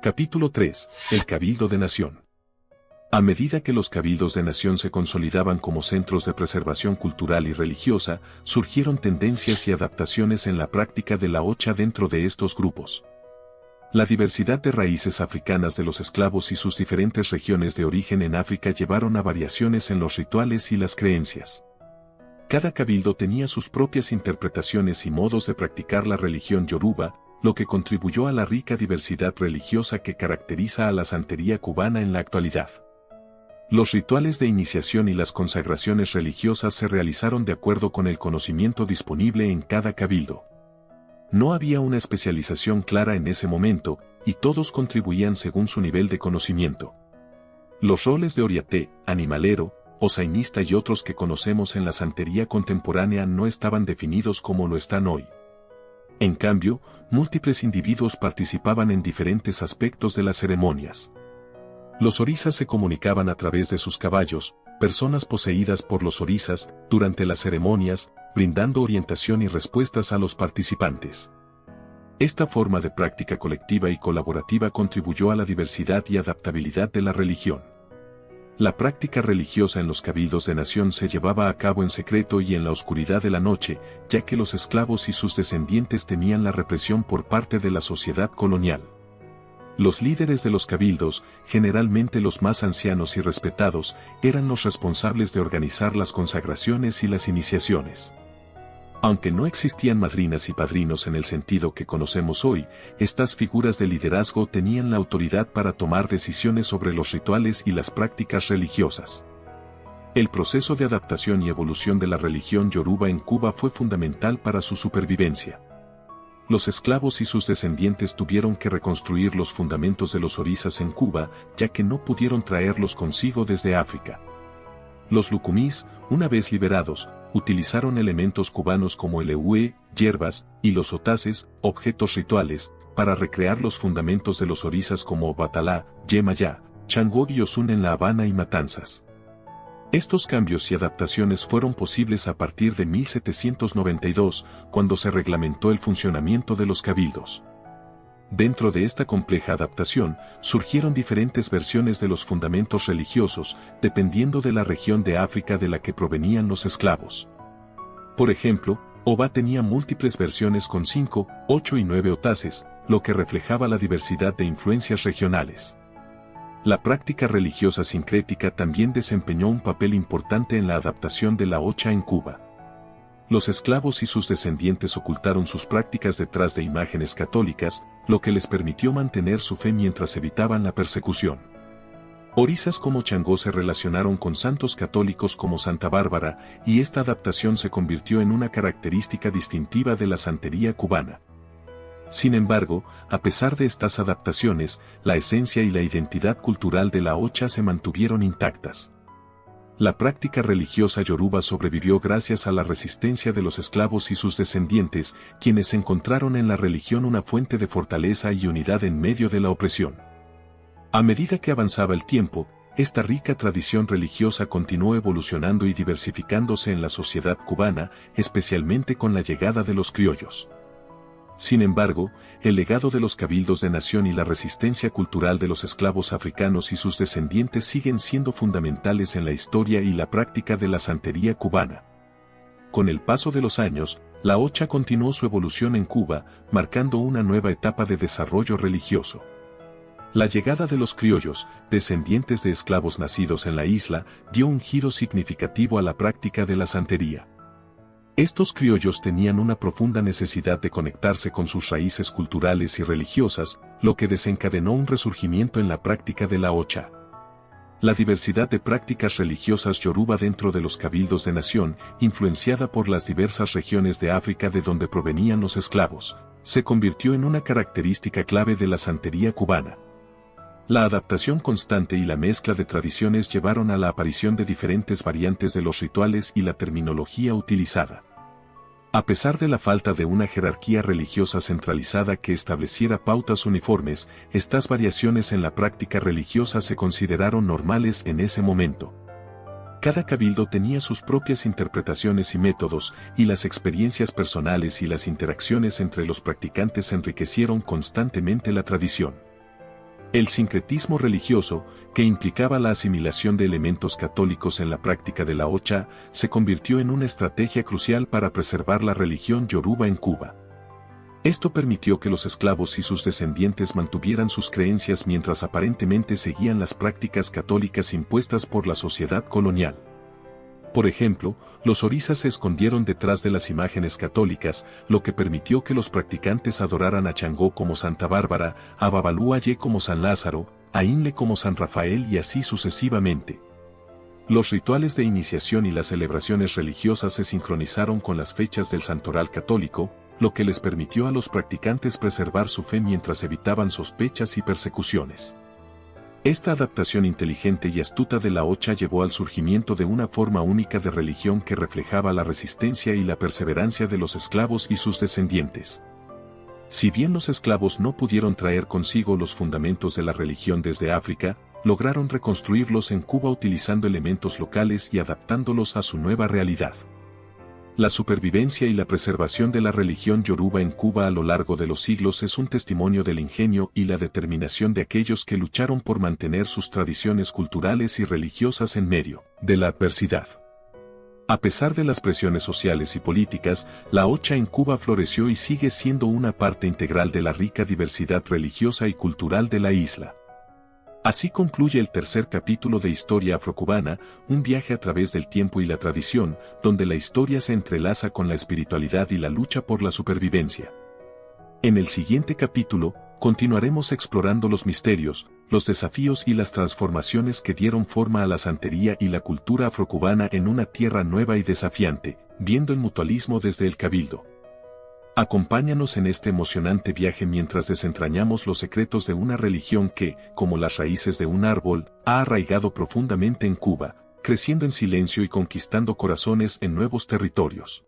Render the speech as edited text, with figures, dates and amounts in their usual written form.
Capítulo 3. El Cabildo de Nación. A medida que los cabildos de nación se consolidaban como centros de preservación cultural y religiosa, surgieron tendencias y adaptaciones en la práctica de la hocha dentro de estos grupos. La diversidad de raíces africanas de los esclavos y sus diferentes regiones de origen en África llevaron a variaciones en los rituales y las creencias. Cada cabildo tenía sus propias interpretaciones y modos de practicar la religión yoruba, lo que contribuyó a la rica diversidad religiosa que caracteriza a la santería cubana en la actualidad. Los rituales de iniciación y las consagraciones religiosas se realizaron de acuerdo con el conocimiento disponible en cada cabildo. No había una especialización clara en ese momento, y todos contribuían según su nivel de conocimiento. Los roles de oriaté, animalero, osainista y otros que conocemos en la santería contemporánea no estaban definidos como lo están hoy. En cambio, múltiples individuos participaban en diferentes aspectos de las ceremonias. Los orisas se comunicaban a través de sus caballos, personas poseídas por los orisas, durante las ceremonias, brindando orientación y respuestas a los participantes. Esta forma de práctica colectiva y colaborativa contribuyó a la diversidad y adaptabilidad de la religión. La práctica religiosa en los cabildos de nación se llevaba a cabo en secreto y en la oscuridad de la noche, ya que los esclavos y sus descendientes temían la represión por parte de la sociedad colonial. Los líderes de los cabildos, generalmente los más ancianos y respetados, eran los responsables de organizar las consagraciones y las iniciaciones. Aunque no existían madrinas y padrinos en el sentido que conocemos hoy, estas figuras de liderazgo tenían la autoridad para tomar decisiones sobre los rituales y las prácticas religiosas. El proceso de adaptación y evolución de la religión yoruba en Cuba fue fundamental para su supervivencia. Los esclavos y sus descendientes tuvieron que reconstruir los fundamentos de los orisas en Cuba, ya que no pudieron traerlos consigo desde África. Los lucumís, una vez liberados, utilizaron elementos cubanos como el ehue, hierbas, y los otaces, objetos rituales, para recrear los fundamentos de los orisas como Obatalá, Yemayá, Changó y Osun en La Habana y Matanzas. Estos cambios y adaptaciones fueron posibles a partir de 1792, cuando se reglamentó el funcionamiento de los cabildos. Dentro de esta compleja adaptación, surgieron diferentes versiones de los fundamentos religiosos, dependiendo de la región de África de la que provenían los esclavos. Por ejemplo, Oba tenía múltiples versiones con 5, 8 y 9 otaces, lo que reflejaba la diversidad de influencias regionales. La práctica religiosa sincrética también desempeñó un papel importante en la adaptación de la hocha en Cuba. Los esclavos y sus descendientes ocultaron sus prácticas detrás de imágenes católicas, lo que les permitió mantener su fe mientras evitaban la persecución. Orisas como Changó se relacionaron con santos católicos como Santa Bárbara, y esta adaptación se convirtió en una característica distintiva de la santería cubana. Sin embargo, a pesar de estas adaptaciones, la esencia y la identidad cultural de la hocha se mantuvieron intactas. La práctica religiosa yoruba sobrevivió gracias a la resistencia de los esclavos y sus descendientes, quienes encontraron en la religión una fuente de fortaleza y unidad en medio de la opresión. A medida que avanzaba el tiempo, esta rica tradición religiosa continuó evolucionando y diversificándose en la sociedad cubana, especialmente con la llegada de los criollos. Sin embargo, el legado de los cabildos de nación y la resistencia cultural de los esclavos africanos y sus descendientes siguen siendo fundamentales en la historia y la práctica de la santería cubana. Con el paso de los años, la hocha continuó su evolución en Cuba, marcando una nueva etapa de desarrollo religioso. La llegada de los criollos, descendientes de esclavos nacidos en la isla, dio un giro significativo a la práctica de la santería. Estos criollos tenían una profunda necesidad de conectarse con sus raíces culturales y religiosas, lo que desencadenó un resurgimiento en la práctica de la hocha. La diversidad de prácticas religiosas yoruba dentro de los cabildos de nación, influenciada por las diversas regiones de África de donde provenían los esclavos, se convirtió en una característica clave de la santería cubana. La adaptación constante y la mezcla de tradiciones llevaron a la aparición de diferentes variantes de los rituales y la terminología utilizada. A pesar de la falta de una jerarquía religiosa centralizada que estableciera pautas uniformes, estas variaciones en la práctica religiosa se consideraron normales en ese momento. Cada cabildo tenía sus propias interpretaciones y métodos, y las experiencias personales y las interacciones entre los practicantes enriquecieron constantemente la tradición. El sincretismo religioso, que implicaba la asimilación de elementos católicos en la práctica de la Ocha, se convirtió en una estrategia crucial para preservar la religión yoruba en Cuba. Esto permitió que los esclavos y sus descendientes mantuvieran sus creencias mientras aparentemente seguían las prácticas católicas impuestas por la sociedad colonial. Por ejemplo, los orisas se escondieron detrás de las imágenes católicas, lo que permitió que los practicantes adoraran a Changó como Santa Bárbara, a Babalú Ayé como San Lázaro, a Inle como San Rafael y así sucesivamente. Los rituales de iniciación y las celebraciones religiosas se sincronizaron con las fechas del santoral católico, lo que les permitió a los practicantes preservar su fe mientras evitaban sospechas y persecuciones. Esta adaptación inteligente y astuta de la Ocha llevó al surgimiento de una forma única de religión que reflejaba la resistencia y la perseverancia de los esclavos y sus descendientes. Si bien los esclavos no pudieron traer consigo los fundamentos de la religión desde África, lograron reconstruirlos en Cuba utilizando elementos locales y adaptándolos a su nueva realidad. La supervivencia y la preservación de la religión yoruba en Cuba a lo largo de los siglos es un testimonio del ingenio y la determinación de aquellos que lucharon por mantener sus tradiciones culturales y religiosas en medio de la adversidad. A pesar de las presiones sociales y políticas, la Ocha en Cuba floreció y sigue siendo una parte integral de la rica diversidad religiosa y cultural de la isla. Así concluye el tercer capítulo de Historia Afrocubana, un viaje a través del tiempo y la tradición, donde la historia se entrelaza con la espiritualidad y la lucha por la supervivencia. En el siguiente capítulo, continuaremos explorando los misterios, los desafíos y las transformaciones que dieron forma a la santería y la cultura afrocubana en una tierra nueva y desafiante, viendo el mutualismo desde el cabildo. Acompáñanos en este emocionante viaje mientras desentrañamos los secretos de una religión que, como las raíces de un árbol, ha arraigado profundamente en Cuba, creciendo en silencio y conquistando corazones en nuevos territorios.